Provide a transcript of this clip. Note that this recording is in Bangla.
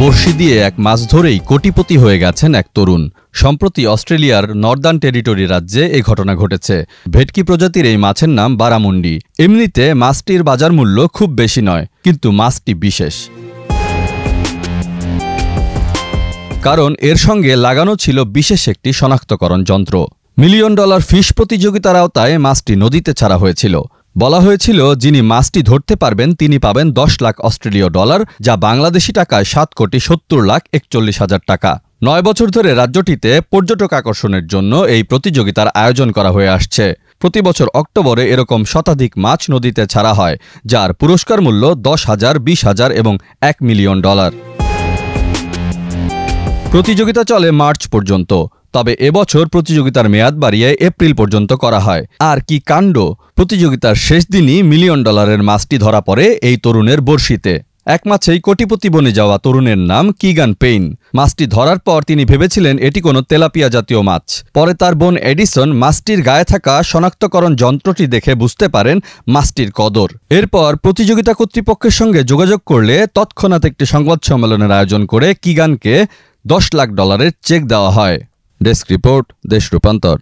বড়শি দিয়ে এক মাছ ধরেই কোটিপতি হয়ে গেছেন এক তরুণ। সম্প্রতি অস্ট্রেলিয়ার নর্দার্ন টেরিটরি রাজ্যে এ ঘটনা ঘটেছে। ভেটকি প্রজাতির এই মাছের নাম বারামুন্ডি। এমনিতে মাছটির বাজার মূল্য খুব বেশি নয়, কিন্তু মাছটি বিশেষ, কারণ এর সঙ্গে লাগানো ছিল বিশেষ একটি শনাক্তকরণ যন্ত্র। $1,000,000 ফিশ প্রতিযোগিতার আওতায় মাছটি নদীতে ছাড়া হয়েছিল। বলা হয়েছিল, যিনি মাছটি ধরতে পারবেন তিনি পাবেন $10 লাখ অস্ট্রেলীয় ডলার, যা বাংলাদেশি টাকায় 7,70,41,000 টাকা। 9 বছর ধরে রাজ্যটিতে পর্যটক আকর্ষণের জন্য এই প্রতিযোগিতার আয়োজন করা হয়ে আসছে। প্রতি বছর অক্টোবরে এরকম শতাধিক মাছ নদীতে ছাড়া হয়, যার পুরস্কার মূল্য $10,000, $20,000 এবং $1 মিলিয়ন। প্রতিযোগিতা চলে মার্চ পর্যন্ত, তবে এবছর প্রতিযোগিতার মেয়াদ বাড়িয়ে এপ্রিল পর্যন্ত করা হয়। আর কি কাণ্ড! প্রতিযোগিতার শেষ দিনই $1 মিলিয়ন মাছটি ধরা পড়ে এই তরুণের বড়শিতে। এক মাছেই কোটিপতি বনে যাওয়া তরুণের নাম কিগান পেইন। মাছটি ধরার পর তিনি ভেবেছিলেন এটি কোনো তেলাপিয়া জাতীয় মাছ। পরে তার বোন এডিসন মাছটির গায়ে থাকা শনাক্তকরণ যন্ত্রটি দেখে বুঝতে পারেন মাছটির কদর। এরপর প্রতিযোগিতা কর্তৃপক্ষের সঙ্গে যোগাযোগ করলে তৎক্ষণাৎ একটি সংবাদ সম্মেলনের আয়োজন করে কিগানকে $10 লাখ চেক দেওয়া হয়। ডেস্ক রিপোর্ট, দেশ রূপান্তর।